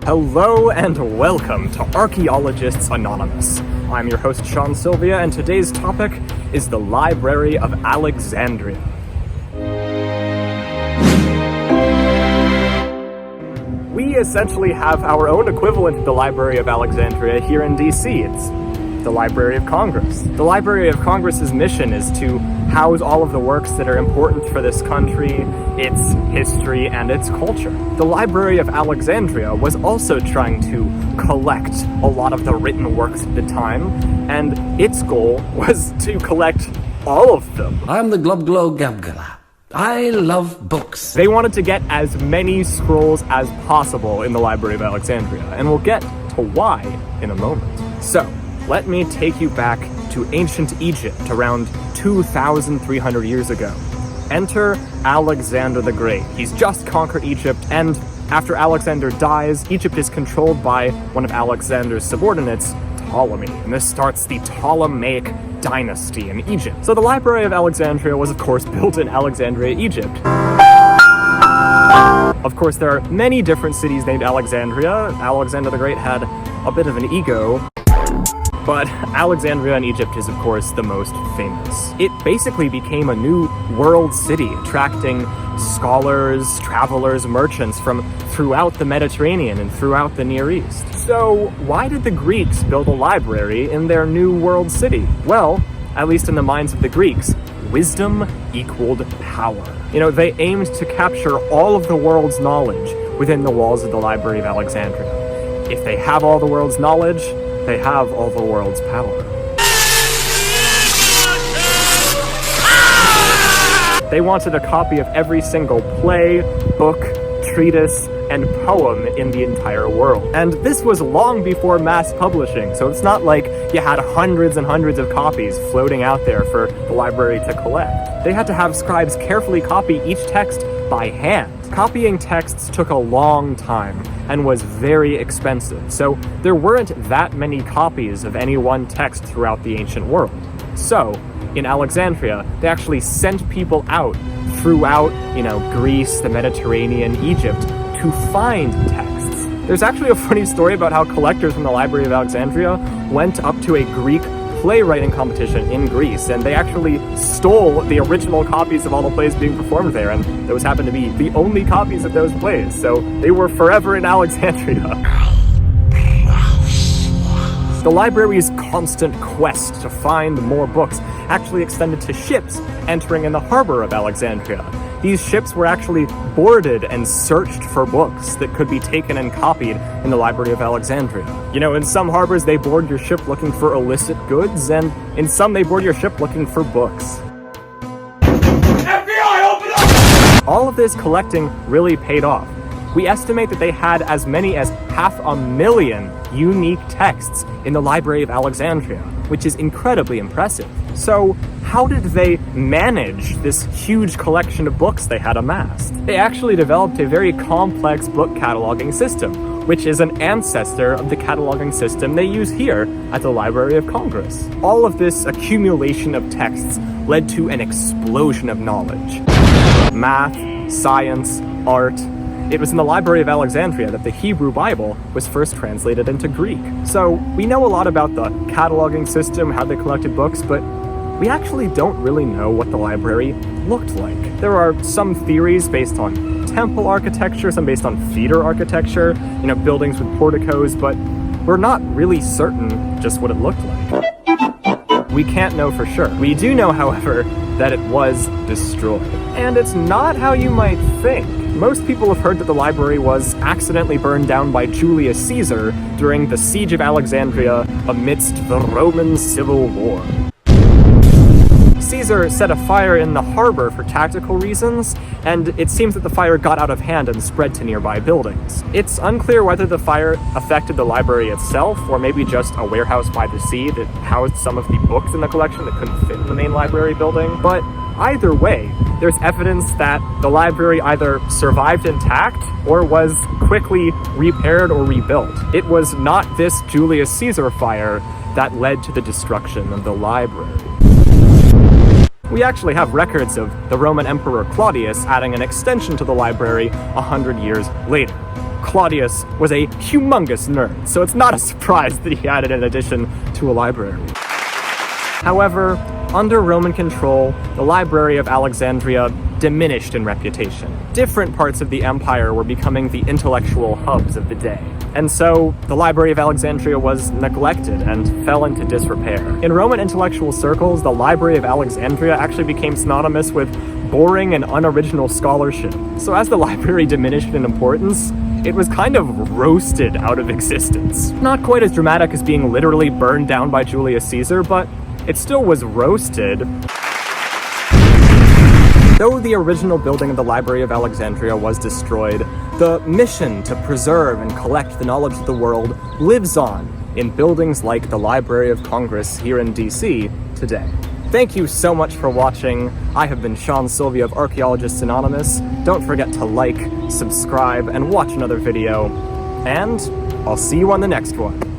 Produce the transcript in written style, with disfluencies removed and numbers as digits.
Hello and welcome to Archaeologists Anonymous. I'm your host Sean Silvia, and today's topic is the Library of Alexandria. We essentially have our own equivalent to the Library of Alexandria here in D.C. It's the Library of Congress. The Library of Congress's mission is to house all of the works that are important for this country, its history, and its culture. The Library of Alexandria was also trying to collect a lot of the written works at the time, and its goal was to collect all of them. I'm the Glub-Glo-Gab-Gala. I love books. They wanted to get as many scrolls as possible in the Library of Alexandria, and we'll get to why in a moment. So, let me take you back to ancient Egypt around 2,300 years ago. Enter Alexander the Great. He's just conquered Egypt, and after Alexander dies, Egypt is controlled by one of Alexander's subordinates, Ptolemy, and this starts the Ptolemaic dynasty in Egypt. So the Library of Alexandria was, of course, built in Alexandria, Egypt. Of course, there are many different cities named Alexandria. Alexander the Great had a bit of an ego, but Alexandria in Egypt is, of course, the most famous. It basically became a new world city, attracting scholars, travelers, merchants from throughout the Mediterranean and throughout the Near East. So, why did the Greeks build a library in their new world city? Well, at least in the minds of the Greeks, wisdom equaled power. They aimed to capture all of the world's knowledge within the walls of the Library of Alexandria. If they have all the world's knowledge, they have all the world's power. They wanted a copy of every single play, book, treatise, and poem in the entire world. And this was long before mass publishing, so it's not like you had hundreds and hundreds of copies floating out there for the library to collect. They had to have scribes carefully copy each text by hand. Copying texts took a long time and was very expensive, so there weren't that many copies of any one text throughout the ancient world. So, in Alexandria, they actually sent people out throughout, Greece, the Mediterranean, Egypt, to find texts. There's actually a funny story about how collectors from the Library of Alexandria went up to a Greek playwriting competition in Greece, and they actually stole the original copies of all the plays being performed there, and those happened to be the only copies of those plays, so they were forever in Alexandria. The library's constant quest to find more books actually extended to ships entering in the harbor of Alexandria. These ships were actually boarded and searched for books that could be taken and copied in the Library of Alexandria. In some harbors they board your ship looking for illicit goods, and in some they board your ship looking for books. FBI, open up! All of this collecting really paid off. We estimate that they had as many as 500,000 unique texts in the Library of Alexandria, which is incredibly impressive. So, how did they manage this huge collection of books they had amassed? They actually developed a very complex book cataloging system, which is an ancestor of the cataloging system they use here at the Library of Congress. All of this accumulation of texts led to an explosion of knowledge. Math, science, art. It was in the Library of Alexandria that the Hebrew Bible was first translated into Greek. So, we know a lot about the cataloging system, how they collected books, but we actually don't really know what the library looked like. There are some theories based on temple architecture, some based on theater architecture, buildings with porticos, but we're not really certain just what it looked like. We can't know for sure. We do know, however, that it was destroyed. And it's not how you might think. Most people have heard that the library was accidentally burned down by Julius Caesar during the Siege of Alexandria amidst the Roman Civil War. Caesar set a fire in the harbor for tactical reasons, and it seems that the fire got out of hand and spread to nearby buildings. It's unclear whether the fire affected the library itself, or maybe just a warehouse by the sea that housed some of the books in the collection that couldn't fit in the main library building. But either way, there's evidence that the library either survived intact or was quickly repaired or rebuilt. It was not this Julius Caesar fire that led to the destruction of the library. We actually have records of the Roman Emperor Claudius adding an extension to the library 100 years later. Claudius was a humongous nerd, so it's not a surprise that he added an addition to a library. However, under Roman control, the Library of Alexandria diminished in reputation. Different parts of the empire were becoming the intellectual hubs of the day. And so, the Library of Alexandria was neglected and fell into disrepair. In Roman intellectual circles, the Library of Alexandria actually became synonymous with boring and unoriginal scholarship. So as the library diminished in importance, it was kind of roasted out of existence. Not quite as dramatic as being literally burned down by Julius Caesar, but it still was roasted. Though the original building of the Library of Alexandria was destroyed, the mission to preserve and collect the knowledge of the world lives on in buildings like the Library of Congress here in D.C. today. Thank you so much for watching. I have been Sean Silvia of Archaeologists Anonymous. Don't forget to like, subscribe, and watch another video. And I'll see you on the next one.